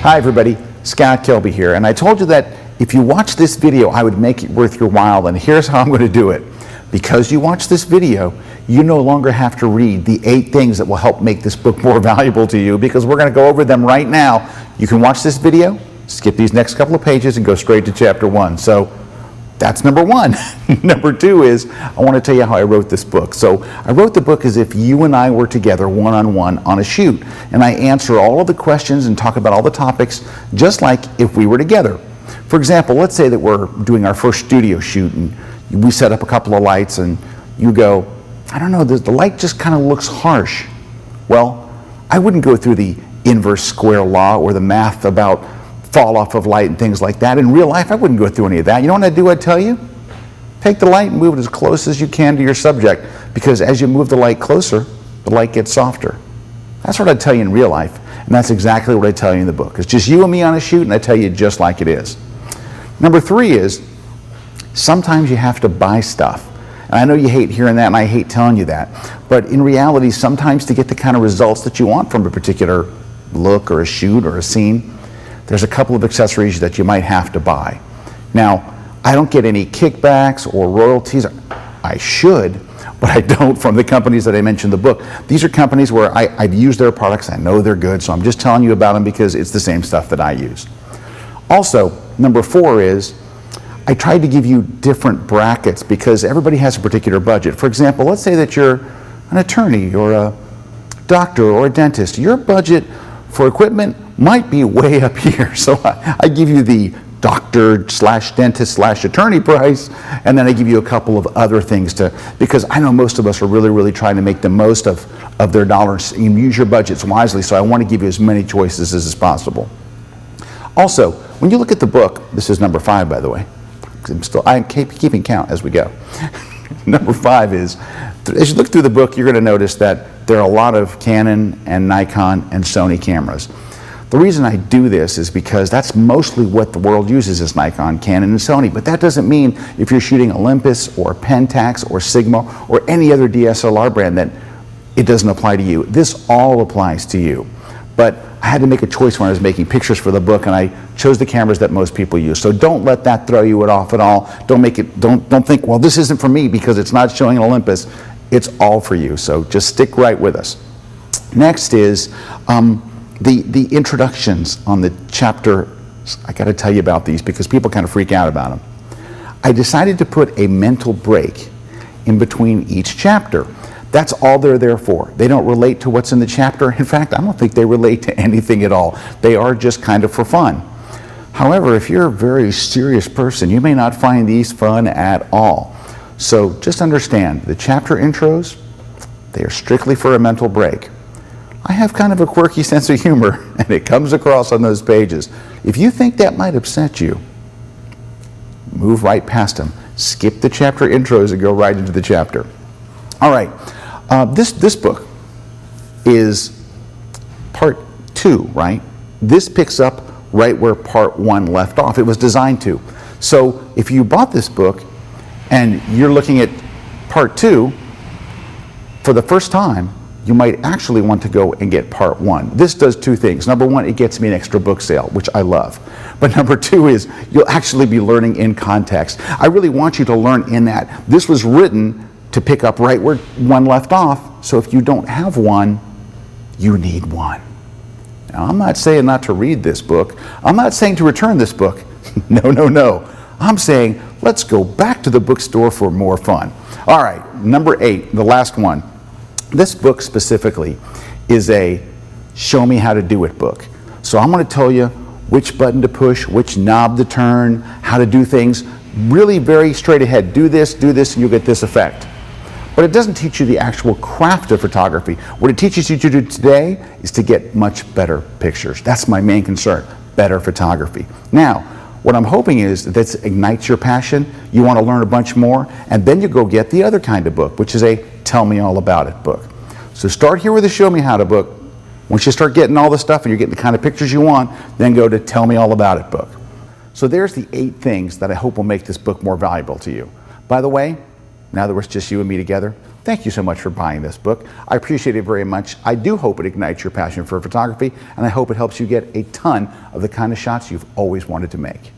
Hi everybody, Scotta Kelbyho here, and I told you that if you watch this video I would make it worth your while, and here's how I'm going to do it. Because you watch this video, you no longer have to read the 8 things that will help make this book more valuable to you, because we're going to go over them right now. You can watch this video, skip these next couple of pages, and go straight to chapter 1. So that's number 1. Number 2 is, I want to tell you how I wrote this book. So I wrote the book as if you and I were together one-on-one on a shoot. And I answer all of the questions and talk about all the topics just like if we were together. For example, let's say that we're doing our first studio shoot and we set up a couple of lights and you go, I don't know, the light just kind of looks harsh. Well, I wouldn't go through the inverse square law or the math about fall off of light and things like that. In real life, I wouldn't go through any of that. You know what I'd do? I'd tell you, take the light and move it as close as you can to your subject, because as you move the light closer, the light gets softer. That's what I'd tell you in real life, and that's exactly what I tell you in the book. It's just you and me on a shoot, and I tell you just like it is. Number 3 is, sometimes you have to buy stuff. And I know you hate hearing that, and I hate telling you that, but in reality, sometimes to get the kind of results that you want from a particular look or a shoot or a scene, there's a couple of accessories that you might have to buy. Now, I don't get any kickbacks or royalties. I should, but I don't, from the companies that I mentioned in the book. These are companies where I've used their products. I know they're good, so I'm just telling you about them because it's the same stuff that I use. Also, number 4 is, I tried to give you different brackets because everybody has a particular budget. For example, let's say that you're an attorney or a doctor or a dentist. Your budget for equipment might be way up here. So I give you the doctor slash dentist slash attorney price, and then I give you a couple of other things because I know most of us are really trying to make the most of their dollars and use your budgets wisely, so I want to give you as many choices as possible. Also, when you look at the book, this is number 5 by the way, I'm keeping count as we go. Number 5 is, as you look through the book, you're going to notice that there are a lot of Canon and Nikon and Sony cameras. The reason I do this is because that's mostly what the world uses is Nikon, Canon, and Sony. But that doesn't mean if you're shooting Olympus or Pentax or Sigma or any other DSLR brand that it doesn't apply to you. This all applies to you. But I had to make a choice when I was making pictures for the book, and I chose the cameras that most people use. So don't let that throw you off at all. Don't think, well, this isn't for me because it's not showing an Olympus. It's all for you. So just stick right with us. Next is the introductions on the chapter. I got to tell you about these because people kind of freak out about them. I decided to put a mental break in between each chapter. That's all they're there for. They don't relate to what's in the chapter. In fact, I don't think they relate to anything at all. They are just kind of for fun. However, if you're a very serious person, you may not find these fun at all. So just understand, the chapter intros, they are strictly for a mental break. I have kind of a quirky sense of humor, and it comes across on those pages. If you think that might upset you, move right past them. Skip the chapter intros and go right into the chapter. All right, this book is part 2, right? This picks up right where part 1 left off. It was designed to. So if you bought this book and you're looking at part 2 for the first time, you might actually want to go and get part 1. This does 2 things. Number 1, it gets me an extra book sale, which I love. But number 2 is you'll actually be learning in context. I really want you to learn in that. This was written to pick up right where 1 left off, so if you don't have 1, you need 1. Now, I'm not saying not to read this book. I'm not saying to return this book. No. I'm saying let's go back to the bookstore for more fun. All right, number 8, the last one. This book specifically is a show me how to do it book. So I'm going to tell you which button to push, which knob to turn, how to do things really very straight ahead. Do this, and you'll get this effect. But it doesn't teach you the actual craft of photography. What it teaches you to do today is to get much better pictures. That's my main concern, better photography. Now, what I'm hoping is that this ignites your passion, you want to learn a bunch more, and then you go get the other kind of book, which is a Tell Me All About It book. So start here with the Show Me How to book. Once you start getting all the stuff and you're getting the kind of pictures you want, then go to Tell Me All About It book. So there's the 8 things that I hope will make this book more valuable to you. By the way, now that we're just you and me together, thank you so much for buying this book. I appreciate it very much. I do hope it ignites your passion for photography, and I hope it helps you get a ton of the kind of shots you've always wanted to make.